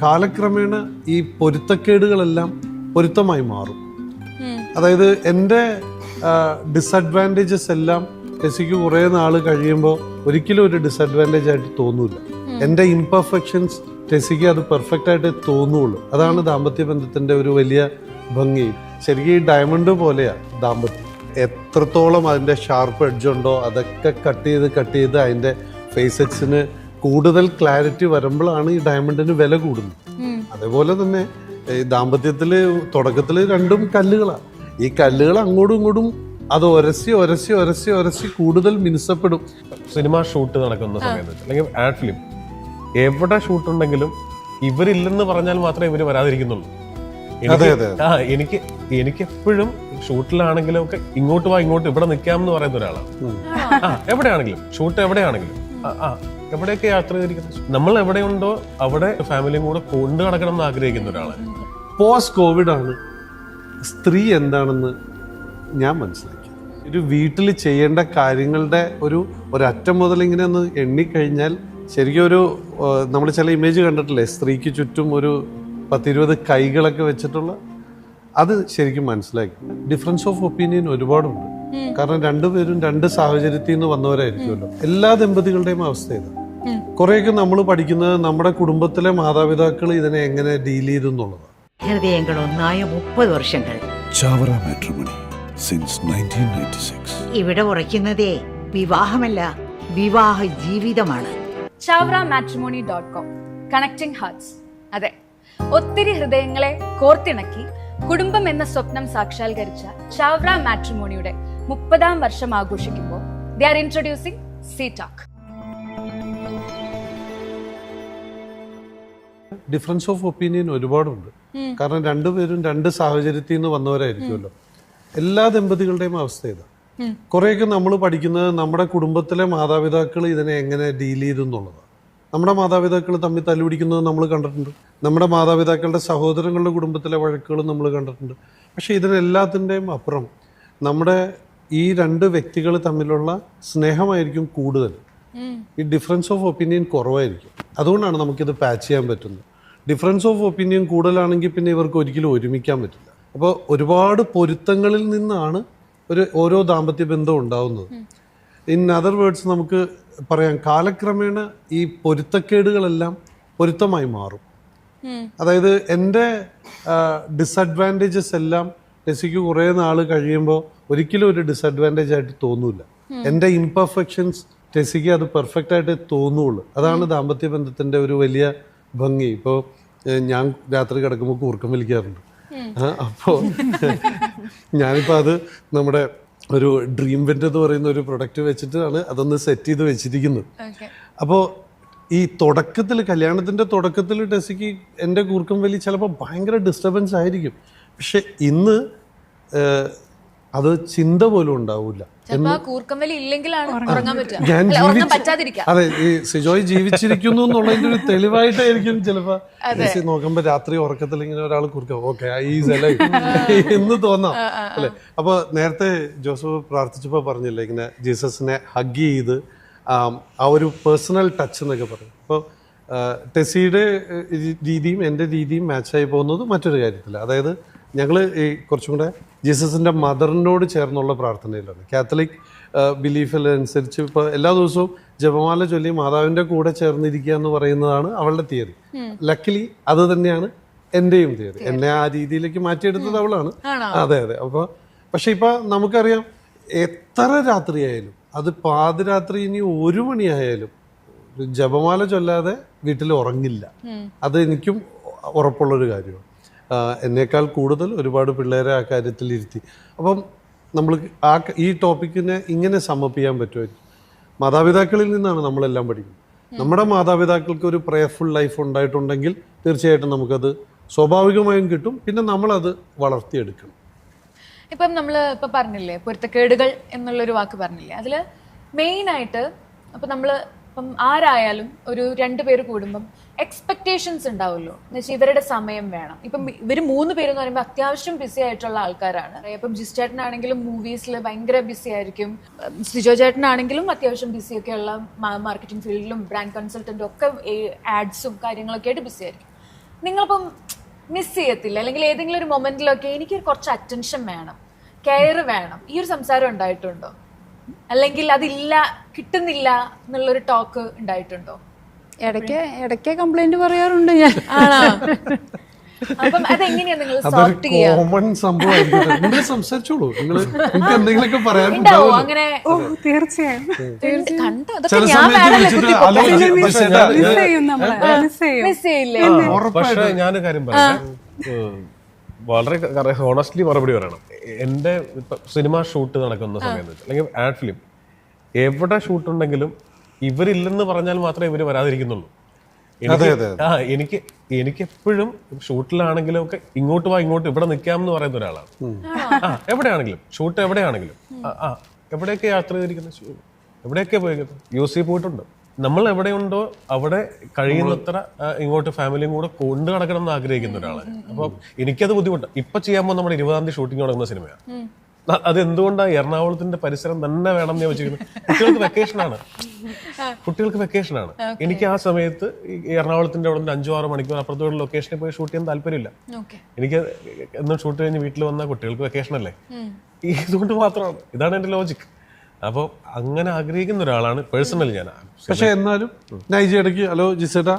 കാലക്രമേണ ഈ പൊരുത്തക്കേടുകളെല്ലാം പൊരുത്തമായി മാറും. അതായത് എൻ്റെ ഡിസഡ്വാൻറ്റേജസ് എല്ലാം ടെസിക്ക് കുറേ നാൾ കഴിയുമ്പോൾ ഒരിക്കലും ഒരു ഡിസഡ്വാൻറ്റേജ് ആയിട്ട് തോന്നൂല. എൻ്റെ ഇംപെർഫെക്ഷൻസ് ടെസിക്ക് അത് പെർഫെക്റ്റ് ആയിട്ട് തോന്നുള്ളൂ. അതാണ് ദാമ്പത്യ ബന്ധത്തിൻ്റെ ഒരു വലിയ ഭംഗി. ശരിക്കും ഈ ഡയമണ്ട് പോലെയാണ് ദാമ്പത്യം. എത്രത്തോളം അതിൻ്റെ ഷാർപ്പ് എഡ്ജ് ഉണ്ടോ അതൊക്കെ കട്ട് ചെയ്ത് അതിൻ്റെ ഫേസസിന് കൂടുതൽ ക്ലാരിറ്റി വരുമ്പോഴാണ് ഈ ഡയമണ്ടിന് വില കൂടുന്നത്. അതേപോലെ തന്നെ ഈ ദാമ്പത്യത്തിൽ തുടക്കത്തിൽ രണ്ടും കല്ലുകളാണ്. ഈ കല്ലുകൾ അങ്ങോട്ടും ഇങ്ങോട്ടും അത് ഒരസി കൂടുതൽ മിനുസപ്പെടും. സിനിമ ഷൂട്ട് നടക്കുന്ന സമയത്ത് അല്ലെങ്കിൽ ആഡ് ഫിലിം എവിടെ ഷൂട്ട് ഉണ്ടെങ്കിലും ഇവരില്ലെന്ന് പറഞ്ഞാൽ മാത്രമേ ഇവര് വരാതിരിക്കുന്നുള്ളൂ. എനിക്ക് എപ്പോഴും ഷൂട്ടിലാണെങ്കിലും ഒക്കെ ഇങ്ങോട്ട് ഇവിടെ നിൽക്കാമെന്ന് പറയുന്ന ഒരാളാണ്. എവിടെയാണെങ്കിലും ഷൂട്ട് എവിടെയാണെങ്കിലും എവിടെയൊക്കെ യാത്ര ചെയ്തിരിക്കുന്നത് നമ്മൾ എവിടെയുണ്ടോ അവിടെ ഫാമിലിയും കൂടെ കൊണ്ടു നടക്കണം എന്ന് ആഗ്രഹിക്കുന്ന ഒരാളാണ്. പോസ്റ്റ് കോവിഡ് ആണ് സ്ത്രീ എന്താണെന്ന് ഞാൻ മനസ്സിലാക്കി. ഒരു വീട്ടിൽ ചെയ്യേണ്ട കാര്യങ്ങളുടെ ഒരറ്റം മുതൽ ഇങ്ങനെ ഒന്ന് എണ്ണിക്കഴിഞ്ഞാൽ ശരിക്കും നമ്മൾ ചില ഇമേജ് കണ്ടിട്ടില്ലേ, സ്ത്രീക്ക് ചുറ്റും ഒരു 10-20 കൈകളൊക്കെ വെച്ചിട്ടുള്ള, അത് ശരിക്കും മനസ്സിലാക്കി. ഡിഫറൻസ് ഓഫ് ഒപ്പീനിയൻ ഒരുപാടുണ്ട്. കാരണം രണ്ടുപേരും രണ്ട് സാഹചര്യത്തിൽ നിന്ന് വന്നവരായിരിക്കുമല്ലോ. എല്ലാ ദമ്പതികളുടെയും അവസ്ഥ ഇതാണ്. കുറെയൊക്കെ നമ്മൾ പഠിക്കുന്നത് നമ്മുടെ കുടുംബത്തിലെ മാതാപിതാക്കൾ ഇതിനെ എങ്ങനെ ഡീൽ ചെയ്തു എന്നുള്ളതാണ്. ഹൃദയങ്ങൾ ഒന്നായ 30 വർഷങ്ങൾ. Chavara matrimony since 1996. ഇവിടെ ഉറയ്ക്കുന്നതേ വിവാഹമല്ല, വിവാഹ ജീവിതമാണ്. ChavraMatrimony.com connecting hearts. അതെ, ഒത്തിരി ഹൃദയങ്ങളെ കോർത്തിണക്കി കുടുംബം എന്ന സ്വപ്നം സാക്ഷാത്കരിച്ച ചാവറ മാട്രിമോണിയുടെ 30ാം വർഷം ആഘോഷിക്കുമ്പോൾ they are introducing C-Talk. Difference of opinion ഒരുപാടുണ്ട്. കാരണം രണ്ടുപേരും രണ്ട് സാഹചര്യത്തിൽ നിന്ന് വന്നവരായിരിക്കുമല്ലോ. എല്ലാ ദമ്പതികളുടെയും അവസ്ഥ ഇതാണ്. കുറെയൊക്കെ നമ്മൾ പഠിക്കുന്നത് നമ്മുടെ കുടുംബത്തിലെ മാതാപിതാക്കൾ ഇതിനെ എങ്ങനെ ഡീൽ ചെയ്തു എന്നുള്ളതാണ്. നമ്മുടെ മാതാപിതാക്കൾ തമ്മിൽ തല്ലുപിടിക്കുന്നത് നമ്മൾ കണ്ടിട്ടുണ്ട്. നമ്മുടെ മാതാപിതാക്കളുടെ സഹോദരങ്ങളുടെ കുടുംബത്തിലെ വഴക്കുകളും നമ്മൾ കണ്ടിട്ടുണ്ട്. പക്ഷെ ഇതിനെല്ലാത്തിൻ്റെയും അപ്പുറം നമ്മുടെ ഈ രണ്ട് വ്യക്തികൾ തമ്മിലുള്ള സ്നേഹമായിരിക്കും കൂടുതൽ. ഈ ഡിഫറൻസ് ഓഫ് ഒപ്പീനിയൻ കുറവായിരിക്കും. അതുകൊണ്ടാണ് നമുക്കിത് പാച്ച് ചെയ്യാൻ പറ്റുന്നത്. ഡിഫറൻസ് ഓഫ് ഒപ്പീനിയൻ കൂടുതലാണെങ്കിൽ പിന്നെ ഇവർക്ക് ഒരിക്കലും ഒരുമിക്കാൻ പറ്റില്ല. അപ്പോൾ ഒരുപാട് പൊരുത്തങ്ങളിൽ നിന്നാണ് ഓരോ ദാമ്പത്യ ബന്ധം ഉണ്ടാവുന്നത്. ഇൻ അതർ വേർഡ്സ് നമുക്ക് പറയാം, കാലക്രമേണ ഈ പൊരുത്തക്കേടുകളെല്ലാം പൊരുത്തമായി മാറും. അതായത് എൻ്റെ ഡിസഡ്വാൻറ്റേജസ് എല്ലാം ടെസിക്ക് കുറേ നാൾ കഴിയുമ്പോൾ ഒരിക്കലും ഒരു ഡിസഡ്വാൻറ്റേജ് ആയിട്ട് തോന്നൂല. എൻ്റെ ഇംപെർഫെക്ഷൻസ് ടെസിക്ക് അത് പെർഫെക്റ്റ് ആയിട്ട് തോന്നുള്ളൂ. അതാണ് ദാമ്പത്യ ബന്ധത്തിൻ്റെ ഒരു വലിയ ഭംഗി. ഇപ്പോൾ ഞാൻ രാത്രി കിടക്കുമ്പോൾ കൂർക്കം വലിക്കാറുണ്ട്. അപ്പോൾ ഞാനിപ്പോൾ അത് നമ്മുടെ ഒരു ഡ്രീം വെന്റ് എന്ന് പറയുന്ന ഒരു പ്രൊഡക്റ്റ് വെച്ചിട്ടാണ് അതൊന്ന് സെറ്റ് ചെയ്ത് വെച്ചിരിക്കുന്നത്. അപ്പോൾ ഈ തുടക്കത്തിൽ, കല്യാണത്തിൻ്റെ തുടക്കത്തിൽ ടെസിക്ക് എൻ്റെ കൂർക്കം വലി ചിലപ്പോൾ ഭയങ്കര ഡിസ്റ്റർബൻസ് ആയിരിക്കും. പക്ഷെ ഇന്ന് അത് ചിന്ത പോലും ഉണ്ടാവില്ല. അതെ, ഈ സിജോയ് ജീവിച്ചിരിക്കുന്നു എന്നുള്ളതിന്റെ ഒരു തെളിവായിട്ടായിരിക്കും ചിലപ്പോ നോക്കുമ്പോ രാത്രി ഉറക്കത്തിൽ ഇങ്ങനെ ഒരാൾ കുറുക്കാം, ഓക്കെ എന്ന് തോന്നാം അല്ലെ. അപ്പൊ നേരത്തെ ജോസഫ് പ്രാർത്ഥിച്ചപ്പോ പറഞ്ഞില്ലേ, ഇങ്ങനെ ജീസസിനെ ഹഗ് ചെയ്ത് ആ ഒരു പേഴ്സണൽ ടച്ച് എന്നൊക്കെ പറയും. അപ്പോൾ ടെസിയുടെ രീതിയും എൻ്റെ രീതിയും മാച്ചായി പോകുന്നത് മറ്റൊരു കാര്യത്തില്ല. അതായത് ഞങ്ങൾ ഈ കുറച്ചും കൂടെ ജീസസിൻ്റെ മദറിനോട് ചേർന്നുള്ള പ്രാർത്ഥനയിലാണ്. കാത്തലിക് ബിലീഫിനനുസരിച്ച് ഇപ്പോൾ എല്ലാ ദിവസവും ജപമാല ചൊല്ലി മാതാവിൻ്റെ കൂടെ ചേർന്നിരിക്കുക എന്ന് പറയുന്നതാണ് അവളുടെ തിയറി. ലക്കിലി അത് തന്നെയാണ് എൻ്റെയും തിയറി. എന്നെ ആ രീതിയിലേക്ക് മാറ്റിയെടുത്തത് അവളാണ്. അതെ. അപ്പോൾ പക്ഷെ ഇപ്പം നമുക്കറിയാം, എത്ര രാത്രിയായാലും, അത് പാതിരാത്രി ഇനി 1 മണിയായാലും ജപമാല ചൊല്ലാതെ വീട്ടിൽ ഉറങ്ങില്ല. അത് എനിക്കും ഉറപ്പുള്ളൊരു കാര്യമാണ്. എന്നേക്കാൾ കൂടുതൽ ഒരുപാട് പിള്ളേരെ ആ കാര്യത്തിൽ ഇരുത്തി. അപ്പം നമ്മൾ ഈ ടോപ്പിക്കിനെ ഇങ്ങനെ സമ്മപ്പ് ചെയ്യാൻ പറ്റുമായിരിക്കും. മാതാപിതാക്കളിൽ നിന്നാണ് നമ്മളെല്ലാം പഠിക്കുന്നത്. നമ്മുടെ മാതാപിതാക്കൾക്ക് ഒരു പ്രയർഫുൾ ലൈഫ് ഉണ്ടായിട്ടുണ്ടെങ്കിൽ തീർച്ചയായിട്ടും നമുക്കത് സ്വാഭാവികമായും കിട്ടും. പിന്നെ നമ്മളത് വളർത്തിയെടുക്കണം. ഇപ്പം നമ്മൾ ഇപ്പം പറഞ്ഞില്ലേ, പൊരുത്തക്കേടുകൾ എന്നുള്ളൊരു വാക്ക് പറഞ്ഞില്ലേ, അതിൽ മെയിനായിട്ട് അപ്പം നമ്മൾ ഇപ്പം ആരായാലും ഒരു 2 പേര് കൂടുമ്പം എക്സ്പെക്ടേഷൻസ് ഉണ്ടാവുമല്ലോ. എന്ന് വെച്ചാൽ ഇവരുടെ സമയം വേണം. ഇപ്പം ഇവർ 3 പേരെന്ന് പറയുമ്പോൾ അത്യാവശ്യം ബിസി ആയിട്ടുള്ള ആൾക്കാരാണ്. ഇപ്പം ജിസ് ചേട്ടനാണെങ്കിലും മൂവീസിൽ ഭയങ്കര ബിസി ആയിരിക്കും. സിജോ ചേട്ടനാണെങ്കിലും അത്യാവശ്യം ബിസിയൊക്കെ ഉള്ള മാർക്കറ്റിംഗ് ഫീൽഡിലും ബ്രാൻഡ് കൺസൾട്ടൻറ്റും ഒക്കെ ആഡ്സും കാര്യങ്ങളൊക്കെ ആയിട്ട് ബിസി ആയിരിക്കും. നിങ്ങളിപ്പം മിസ് ചെയ്യത്തില്ല, അല്ലെങ്കിൽ ഏതെങ്കിലും ഒരു മൊമെന്റിലൊക്കെ എനിക്ക് കുറച്ച് അറ്റൻഷൻ വേണം, കെയർ വേണം, ഈ ഒരു സംസാരം ഉണ്ടായിട്ടുണ്ടോ? അല്ലെങ്കിൽ അതില്ല, കിട്ടുന്നില്ല എന്നുള്ളൊരു ടോക്ക് ഉണ്ടായിട്ടുണ്ടോ? ഇടയ്ക്ക് കംപ്ലൈന്റ് പറയാറുണ്ട് ഞാൻ. അപ്പം അതെങ്ങനെയാ നിങ്ങൾ അതൊരു സോർട്ട് ചെയ്യാ? കോമൺ സംഭവമായിരിക്കും. നിങ്ങൾ സംസാരിച്ചോളൂ, നിങ്ങൾ നിങ്ങൾക്ക് എന്തെങ്കിലുമൊക്കെ ഉണ്ടാവോ പറയാനുണ്ടാവും. അങ്ങനെ? ഓ തീർച്ചയായും കണ്ടോ, ചില അതൊക്കെ ഞാൻ സമയത്ത് വേണമല്ലോ വിളിച്ചിട്ട് കുത്തി അലോ പൊക്കാൻ. പക്ഷേ ഇതാ, മിസ് ചെയ്യും നമ്മളെ, മിസ് ചെയ്യും. മിസ് ചെയ്യില്ലേ? പക്ഷെ ഞാനൊരു കാര്യം പറയാം, വളരെ ഹോണസ്റ്റ്ലി മറുപടി പറയണം. എൻ്റെ സിനിമ ഷൂട്ട് നടക്കുന്ന സമയത്ത് അല്ലെങ്കിൽ ആഡ് ഫിലിം എവിടെ ഷൂട്ട് ഉണ്ടെങ്കിലും ഇവരില്ലെന്ന് പറഞ്ഞാൽ മാത്രമേ ഇവര് വരാതിരിക്കുന്നുള്ളൂ. എനിക്ക് എപ്പോഴും ഷൂട്ടിലാണെങ്കിലും ഒക്കെ ഇങ്ങോട്ട് ഇവിടെ നിൽക്കാം എന്ന് പറയുന്ന ഒരാളാണ്. എവിടെയാണെങ്കിലും ഷൂട്ട് എവിടെയാണെങ്കിലും എവിടെയൊക്കെ യാത്ര ചെയ്തിരിക്കുന്നത്, എവിടെയൊക്കെ പോയിരിക്കുന്നത്, യൂസ് പോയിട്ടുണ്ട്. നമ്മൾ എവിടെയുണ്ടോ അവിടെ കഴിയുന്നത്ര ഇങ്ങോട്ട് ഫാമിലിയും കൂടെ കൊണ്ടു നടക്കണം എന്ന് ആഗ്രഹിക്കുന്ന ഒരാളാണ്. അപ്പൊ എനിക്കത് ബുദ്ധിമുട്ടാണ്. ഇപ്പൊ ചെയ്യാൻ പോകുന്ന നമ്മുടെ 20-ാം തീയതി ഷൂട്ടിംഗ് തുടങ്ങുന്ന സിനിമയാണ്. അതെന്തുകൊണ്ടാണ് എറണാകുളത്തിന്റെ പരിസരം തന്നെ വേണം എന്ന് വെച്ചിരിക്കുന്നത്? കുട്ടികൾക്ക് വെക്കേഷനാണ്. എനിക്ക് ആ സമയത്ത് എറണാകുളത്തിന്റെ അവിടെ നിന്ന് 5-6 മണിക്കൂർ അപ്പുറത്തോടെ ലൊക്കേഷനിൽ പോയി ഷൂട്ട് ചെയ്യാൻ താല്പര്യമില്ല. എനിക്ക് എന്നും ഷൂട്ട് കഴിഞ്ഞ് വീട്ടിൽ വന്നാൽ കുട്ടികൾക്ക് വെക്കേഷൻ അല്ലേ, ഇതുകൊണ്ട് മാത്രമാണ്. ഇതാണ് എന്റെ ലോജിക്. അപ്പോൾ അങ്ങനെ ആഗ്രഹിക്കുന്ന ഒരാളാണ് പേഴ്സണലി ഞാൻ. പക്ഷെ എന്നാലും നൈജി ഇടയ്ക്ക് ഹലോ ജിസേട്ടാ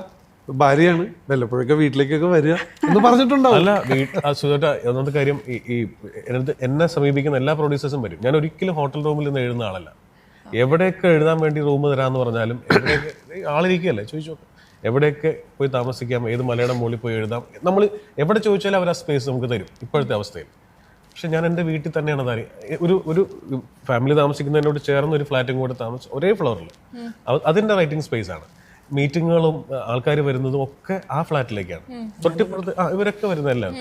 ഭാര്യയാണ്, വല്ലപ്പോഴൊക്കെ വീട്ടിലേക്കൊക്കെ വരിക എന്ന് പറഞ്ഞിട്ടുണ്ടാവും. അല്ല സുധേട്ടാ, ഒന്നാമത്തെ കാര്യം ഈ എന്നെ സമീപിക്കുന്ന എല്ലാ പ്രൊഡ്യൂസേഴ്സും വരും. ഞാൻ ഒരിക്കലും ഹോട്ടൽ റൂമിൽ നിന്ന് എഴുതുന്ന ആളല്ല. എവിടെയൊക്കെ എഴുതാൻ വേണ്ടി റൂം തരാമെന്ന് പറഞ്ഞാലും എവിടെയൊക്കെ ആളിരിക്കുകയല്ലേ, ചോദിച്ചു നോക്കാം, എവിടെയൊക്കെ പോയി താമസിക്കാം, ഏത് മലയുടെ മുകളിൽ പോയി എഴുതാം, നമ്മൾ എവിടെ ചോദിച്ചാലും അവർ ആ സ്പേസ് നമുക്ക് തരും ഇപ്പോഴത്തെ അവസ്ഥയിൽ. പക്ഷെ ഞാൻ എൻ്റെ വീട്ടിൽ തന്നെയാണ് ഒരു ഫാമിലി താമസിക്കുന്നതിനോട് ചേർന്ന് ഒരു ഫ്ലാറ്റും കൂടെ ഒരേ ഫ്ലോറിൽ, അതിൻ്റെ റൈറ്റിംഗ് സ്പേസ് ആണ്. മീറ്റിങ്ങുകളും ആൾക്കാർ വരുന്നതും ഒക്കെ ആ ഫ്ലാറ്റിലേക്കാണ്. തൊട്ടിപ്പുറത്ത് ഇവരൊക്കെ വരുന്നതെല്ലാം.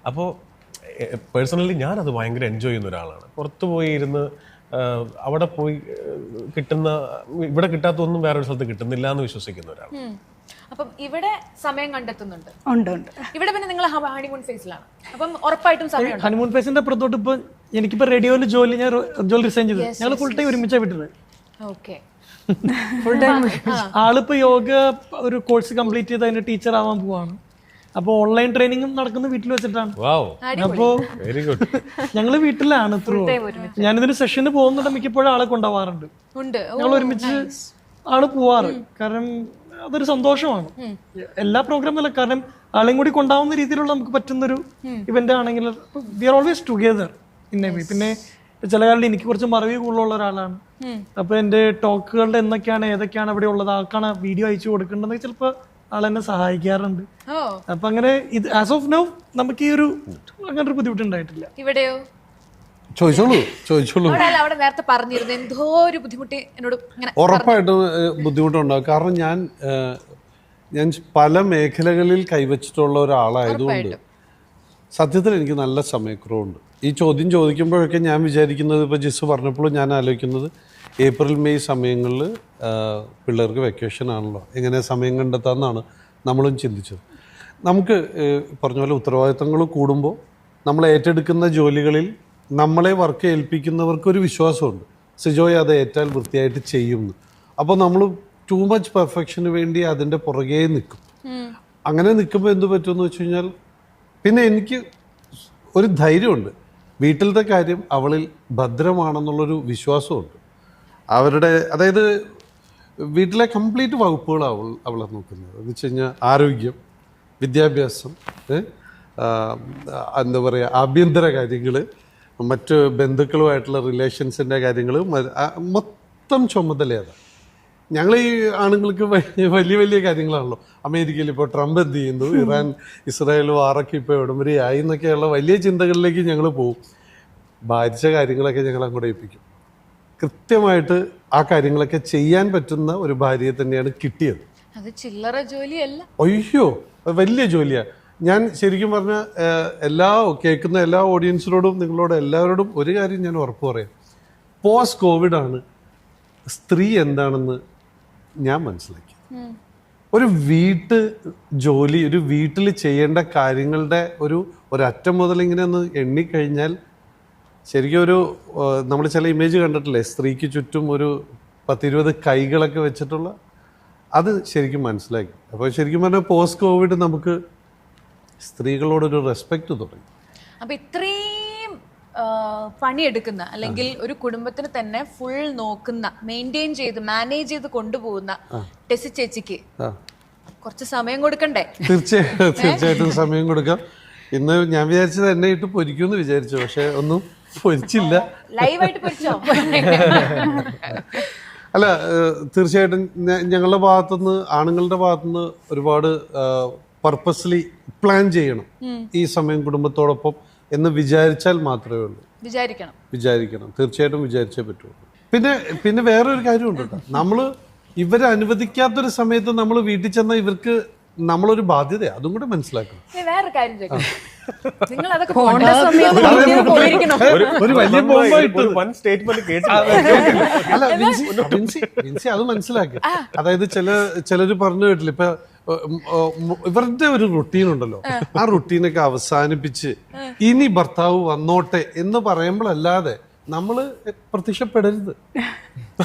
അപ്പോൾ പേഴ്സണലി ഞാനത് ഭയങ്കര എൻജോയ് ചെയ്യുന്ന ഒരാളാണ്. പുറത്ത് പോയി ഇരുന്ന് അവിടെ പോയി കിട്ടുന്ന, ഇവിടെ കിട്ടാത്തൊന്നും വേറൊരു സ്ഥലത്ത് കിട്ടുന്നില്ല എന്ന് വിശ്വസിക്കുന്ന ഒരാളാണ്. അപ്പം ഇവിടെ സമയം കണ്ടെത്തുന്നുണ്ട്. ഉണ്ട്. ഇവിടെ പിന്നെ നിങ്ങൾ ഹണിമൂൺ ഫേസിലാണ്, അപ്പം ഉറപ്പായിട്ടും സമയം. ഹണിമൂൺ ഫേസിന്റെ അപ്പുറത്തോട്ട് ഇപ്പൊ എനിക്കിപ്പോ റേഡിയോയിൽ ജോലി റിസൈൻ ചെയ്തു. ഞങ്ങൾ ഫുൾ ടൈം ഒരുമിച്ചാ വിട്ടത്. ഓക്കെ. ഫുൾ ടൈം ആളിപ്പോ യോഗ ഒരു കോഴ്സ് കംപ്ലീറ്റ് ചെയ്ത് അതിന്റെ ടീച്ചർ ആവാൻ പോവാണ്. അപ്പൊ ഓൺലൈൻ ട്രെയിനിങ്ങും നടക്കുന്നത് വീട്ടിൽ വെച്ചിട്ടാണ്. അപ്പോ ഞങ്ങള് വീട്ടിലാണ്. ഞാനിതിന് സെഷന് പോകുന്നുണ്ട്, മിക്കപ്പോഴും ആളെ കൊണ്ടുപോകാറുണ്ട്. ഞങ്ങൾ ഒരുമിച്ച് ആണ് പോവാറ്. കാരണം അതൊരു സന്തോഷമാണ്. എല്ലാ പ്രോഗ്രാമിലും കാരണം ആളെയും കൂടി കൊണ്ടാവുന്ന രീതിയിലുള്ള നമുക്ക് പറ്റുന്നൊരു ഇവന്റ് ആണെങ്കിൽ we are always together in a way. പിന്നെ ചില കാലത്ത് എനിക്ക് കുറച്ച് മറവി കൂടുതലുള്ള ഒരാളാണ്. അപ്പൊ എന്റെ ടോക്കുകളുടെ എന്തൊക്കെയാണ് ഏതൊക്കെയാണ് അവിടെ ഉള്ളത്, ആൾക്കാണ് വീഡിയോ അയച്ചു കൊടുക്കേണ്ടത്, ചിലപ്പോ ആളെന്നെ സഹായിക്കാറുണ്ട്. അപ്പൊ അങ്ങനെ ഇത് ആസ് ഓഫ് നൗ നമുക്ക് ഈ ഒരു അങ്ങനെ ഒരു ബുദ്ധിമുട്ടുണ്ടായിട്ടില്ല. ഇവിടെയോ? ചോദിച്ചോളൂ. അവിടെ നേരത്തെ പറഞ്ഞിരുന്നു എന്തോ ഒരു ബുദ്ധിമുട്ട് എന്നോട്. ഉറപ്പായിട്ടും ബുദ്ധിമുട്ടുണ്ടാവും. കാരണം ഞാൻ പല മേഖലകളിൽ കൈവച്ചിട്ടുള്ള ഒരാളായതുകൊണ്ട് സത്യത്തിൽ എനിക്ക് നല്ല സമയക്കുറവുണ്ട്. ഈ ചോദ്യം ചോദിക്കുമ്പോഴൊക്കെ ഞാൻ വിചാരിക്കുന്നത്, ഇപ്പോൾ ജിസ് പറഞ്ഞപ്പോഴും ഞാൻ ആലോചിക്കുന്നത്, ഏപ്രിൽ മെയ് സമയങ്ങളിൽ പിള്ളേർക്ക് വെക്കേഷൻ ആണല്ലോ, എങ്ങനെ സമയം കണ്ടെത്താമെന്നാണ് നമ്മളും ചിന്തിച്ചത്. നമുക്ക് പറഞ്ഞ പോലെ ഉത്തരവാദിത്തങ്ങൾ കൂടുമ്പോൾ നമ്മൾ ഏറ്റെടുക്കുന്ന ജോലികളിൽ നമ്മളെ വർക്ക് ഏൽപ്പിക്കുന്നവർക്കൊരു വിശ്വാസമുണ്ട്, സിജോയ് അത് ഏറ്റാൽ വൃത്തിയായിട്ട് ചെയ്യുമെന്ന്. അപ്പോൾ നമ്മൾ ടൂ മച്ച് പെർഫെക്ഷന് വേണ്ടി അതിൻ്റെ പുറകെ നിൽക്കും. അങ്ങനെ നിൽക്കുമ്പോൾ എന്ത് പറ്റുമെന്ന് വെച്ച് കഴിഞ്ഞാൽ പിന്നെ എനിക്ക് ഒരു ധൈര്യമുണ്ട്, വീട്ടിലത്തെ കാര്യം അവളിൽ ഭദ്രമാണെന്നുള്ളൊരു വിശ്വാസമുണ്ട്. അവരുടെ അതായത് വീട്ടിലെ കംപ്ലീറ്റ് വകുപ്പുകൾ അവളെ നോക്കുന്നത് എന്ന് വെച്ച് കഴിഞ്ഞാൽ ആരോഗ്യം, വിദ്യാഭ്യാസം, എന്താ പറയുക, ആഭ്യന്തര കാര്യങ്ങൾ, മറ്റ് ബന്ധുക്കളുമായിട്ടുള്ള റിലേഷൻസിൻ്റെ കാര്യങ്ങൾ, മൊത്തം ചുമതലയാണ്. ഞങ്ങൾ ഈ ആണുങ്ങൾക്ക് വലിയ വലിയ കാര്യങ്ങളാണല്ലോ. അമേരിക്കയിൽ ഇപ്പോൾ ട്രംപ് എന്ത് ചെയ്യുന്നു, ഇറാൻ ഇസ്രായേൽ വാറൊക്കെ ഇപ്പോൾ എവിടം വരെ ആയി എന്നൊക്കെയുള്ള വലിയ ചിന്തകളിലേക്ക് ഞങ്ങൾ പോകും. ഭാരിച്ച കാര്യങ്ങളൊക്കെ ഞങ്ങൾ അങ്ങോട്ട് ഏൽപ്പിക്കും. കൃത്യമായിട്ട് ആ കാര്യങ്ങളൊക്കെ ചെയ്യാൻ പറ്റുന്ന ഒരു ഭാര്യയെ തന്നെയാണ് കിട്ടിയത്. അത് ചില്ലറ ജോലിയല്ല. അയ്യോ, വലിയ ജോലിയാണ്. ഞാൻ ശരിക്കും പറഞ്ഞാൽ കേൾക്കുന്ന എല്ലാ ഓഡിയൻസിനോടും നിങ്ങളോട് എല്ലാവരോടും ഒരു കാര്യം ഞാൻ ഉറപ്പ് പറയാം, പോസ്റ്റ് കോവിഡാണ് സ്ത്രീ എന്താണെന്ന് ഞാൻ മനസ്സിലാക്കി. ഒരു ജോലി, ഒരു വീട്ടിൽ ചെയ്യേണ്ട കാര്യങ്ങളുടെ ഒരറ്റം മുതൽ ഇങ്ങനെ ഒന്ന് എണ്ണിക്കഴിഞ്ഞാൽ ശരിക്കും നമ്മൾ ചില ഇമേജ് കണ്ടിട്ടില്ലേ, സ്ത്രീക്ക് ചുറ്റും ഒരു 10-20 കൈകളൊക്കെ വെച്ചിട്ടുള്ള, അത് ശരിക്കും മനസ്സിലാക്കി. അപ്പോൾ ശരിക്കും പറഞ്ഞാൽ പോസ്റ്റ് കോവിഡ് നമുക്ക് സ്ത്രീകളോടൊരു റെസ്പെക്ട് തുടങ്ങി. അപ്പൊ ഇത്രയും പണിയെടുക്കുന്ന അല്ലെങ്കിൽ ഒരു കുടുംബത്തിന് തന്നെ ഫുൾ നോക്കുന്ന, മെയിൻറ്റെയിൻ ചെയ്ത് മാനേജ് ചെയ്ത് കൊണ്ടുപോകുന്ന ടെസി ചേച്ചിക്ക് കുറച്ച് സമയം കൊടുക്കണ്ടേ? തീർച്ചയായിട്ടും സമയം കൊടുക്കാം. ഇന്ന് ഞാൻ വിചാരിച്ചത് എന്നെ ഇട്ട് പൊരിക്കുമെന്ന് വിചാരിച്ചു, പക്ഷെ ഒന്നും പൊരിച്ചില്ല. ലൈവായിട്ട് പൊരിച്ചോ? അല്ല, തീർച്ചയായിട്ടും ഞങ്ങളുടെ ഭാഗത്തുനിന്ന്, ആണുങ്ങളുടെ ഭാഗത്തുനിന്ന് ഒരുപാട് പർപ്പസ്ലി പ്ലാൻ ചെയ്യണം ഈ സമയം കുടുംബത്തോടൊപ്പം എന്ന് വിചാരിച്ചാൽ മാത്രമേ ഉള്ളൂ. വിചാരിക്കണം, തീർച്ചയായിട്ടും വിചാരിച്ചേ പറ്റുള്ളൂ. പിന്നെ വേറൊരു കാര്യമുണ്ട് കേട്ടോ, നമ്മള് ഇവരെ അനുവദിക്കാത്തൊരു സമയത്ത് നമ്മൾ വീട്ടിൽ ചെന്നാൽ ഇവർക്ക് നമ്മളൊരു ബാധ്യതയാണ്, അതും കൂടെ മനസ്സിലാക്കണം. വേറെ കാര്യം നിങ്ങൾ അതൊക്കെ ഒരു വലിയ സ്റ്റേറ്റ്മെന്റ് അല്ല വിൻസി അത് മനസ്സിലാക്കി. അതായത് ചിലര് പറഞ്ഞു കേട്ടില്ല, ഇപ്പൊ ഇവരുടെ ഒരു റുട്ടീൻ ഉണ്ടല്ലോ, ആ റുട്ടീനൊക്കെ അവസാനിപ്പിച്ച് ഇനി ഭർത്താവ് വന്നോട്ടെ എന്ന് പറയുമ്പോഴല്ലാതെ നമ്മള് പ്രത്യക്ഷപ്പെടരുത്.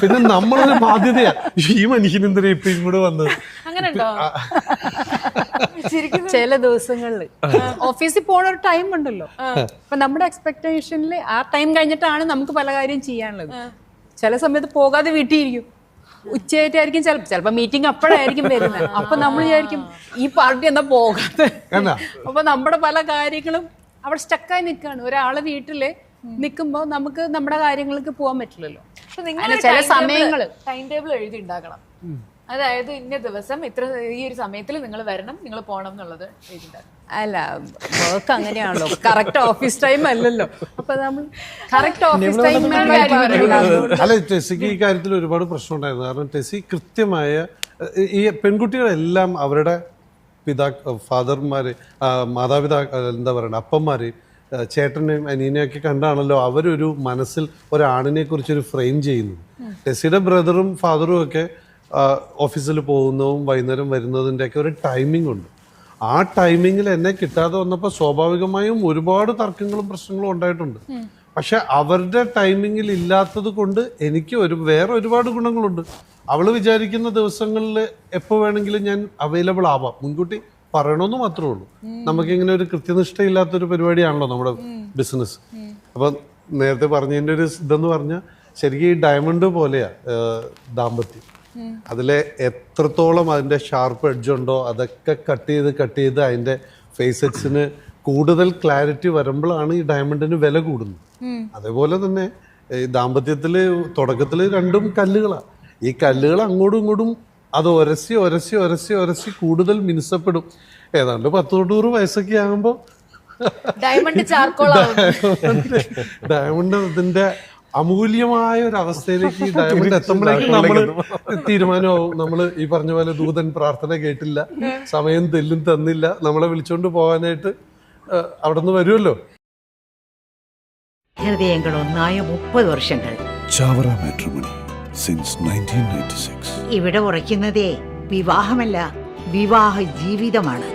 പിന്നെ നമ്മളൊരു ബാധ്യതയാ, ഈ മനുഷ്യൻ എന്തിനാ ഇപ്പൊ ഇങ്ങോട്ട് വന്നത്. ചില ദിവസങ്ങളിൽ ഓഫീസിൽ പോണ ഒരു ടൈം ഉണ്ടല്ലോ, അപ്പൊ നമ്മുടെ എക്സ്പെക്ടേഷനിൽ ആ ടൈം കഴിഞ്ഞിട്ടാണ് നമുക്ക് പല കാര്യം ചെയ്യാനുള്ളത്. ചില സമയത്ത് പോകാതെ വീട്ടിലിരിക്കും, ഉച്ചയായിട്ടായിരിക്കും ചിലപ്പോ മീറ്റിംഗ് അപ്പോഴായിരിക്കും വരുന്നത്. അപ്പൊ നമ്മൾ വിചാരിക്കും ഈ പാർട്ടി എന്താ പോകാതെ. അപ്പൊ നമ്മുടെ പല കാര്യങ്ങളും അവിടെ സ്റ്റക്കായി നിൽക്കുകയാണ്. ഒരാളെ വീട്ടില് നിൽക്കുമ്പോൾ നമുക്ക് നമ്മുടെ കാര്യങ്ങൾക്ക് പോകാൻ പറ്റില്ലല്ലോ. ചില സമയങ്ങൾ ടൈം ടേബിൾ എഴുതി ഉണ്ടാക്കണം. അതായത് ഇന്ന ദിവസം ഇത്ര ഈ ഒരു സമയത്തിൽ നിങ്ങൾ വരണം, നിങ്ങൾ പോകണം എന്നുള്ളത് എഴുതിണ്ടാക്കണം. അല്ല, വർക്ക് അങ്ങനെയാണല്ലോ, കറക്റ്റ് ഓഫീസ് ടൈം അല്ലല്ലോ. അപ്പൊ നമ്മൾ കറക്റ്റ് ഓഫീസ് ടൈം. അല്ല, ടെസിക്ക് ഈ കാര്യത്തിൽ ഒരുപാട് പ്രശ്നം ഉണ്ടായിരുന്നു. കാരണം ടെസി കൃത്യമായ, ഈ പെൺകുട്ടികളെല്ലാം അവരുടെ ഫാദർമാര്, എന്താ പറയണ്ട, അപ്പന്മാര്, ചേട്ടനെയും അനിയനെയൊക്കെ കണ്ടാണല്ലോ അവരൊരു മനസ്സിൽ ഒരാണിനെ കുറിച്ചൊരു ഫ്രെയിം ചെയ്യുന്നു. ടെസിയുടെ ബ്രദറും ഫാദറും ഒക്കെ ഓഫീസിൽ പോകുന്നതും വൈകുന്നേരം വരുന്നതിൻ്റെ ഒക്കെ ഒരു ടൈമിംഗ് ഉണ്ട്. ആ ടൈമിങ്ങിൽ എന്നെ കിട്ടാതെ വന്നപ്പോൾ സ്വാഭാവികമായും ഒരുപാട് തർക്കങ്ങളും പ്രശ്നങ്ങളും ഉണ്ടായിട്ടുണ്ട്. പക്ഷെ അവരുടെ ടൈമിങ്ങിൽ ഇല്ലാത്തത് കൊണ്ട് എനിക്ക് വേറെ ഒരുപാട് ഗുണങ്ങളുണ്ട്. അവള് വിചാരിക്കുന്ന ദിവസങ്ങളിൽ എപ്പോൾ വേണമെങ്കിലും ഞാൻ അവൈലബിൾ ആവാം, മുൻകൂട്ടി പറയണമെന്ന് മാത്രമേ ഉള്ളൂ. നമുക്കിങ്ങനെ ഒരു കൃത്യനിഷ്ഠയില്ലാത്തൊരു പരിപാടിയാണല്ലോ നമ്മുടെ ബിസിനസ്. അപ്പം നേരത്തെ പറഞ്ഞതിൻ്റെ ഒരു ഇതെന്ന് പറഞ്ഞാൽ ശരിക്കും ഈ ഡയമണ്ട് പോലെയാ ദാമ്പത്യം. അതിലെ എത്രത്തോളം അതിൻ്റെ ഷാർപ്പ് എഡ്ജ് ഉണ്ടോ അതൊക്കെ കട്ട് ചെയ്ത് അതിൻ്റെ ഫേസ് എഡ്സിന് കൂടുതൽ ക്ലാരിറ്റി വരുമ്പോഴാണ് ഈ ഡയമണ്ടിന് വില കൂടുന്നത്. അതേപോലെ തന്നെ ഈ ദാമ്പത്യത്തിൽ തുടക്കത്തിൽ രണ്ടും കല്ലുകളാണ്. ഈ കല്ലുകൾ അങ്ങോട്ടും ഇങ്ങോട്ടും അത് ഒരസി കൂടുതൽ മിനുസപ്പെടും. ഏതാണ്ട് 10-100 വയസ്സൊക്കെ ആകുമ്പോൾ ഡയമണ്ട് അതിന്റെ അമൂല്യമായ ഒരു അവസ്ഥയിലേക്ക് ഈ ഡയമണ്ട് എത്തുമ്പോഴേക്കും നമ്മൾ തീരുമാനമാവും. നമ്മൾ ഈ പറഞ്ഞ പോലെ ദൂതൻ പ്രാർത്ഥന കേട്ടില്ല, സമയം തന്നില്ല, നമ്മളെ വിളിച്ചോണ്ട് പോകാനായിട്ട് അവിടെ നിന്ന് വരുമല്ലോ. ഹൃദയങ്ങൾ ഒന്നായ 30 വർഷങ്ങൾ. Chavara matrimony since 1996. ഇവിടെ ഉറയ്ക്കുന്നതേ വിവാഹമല്ല, വിവാഹ ജീവിതമാണ്.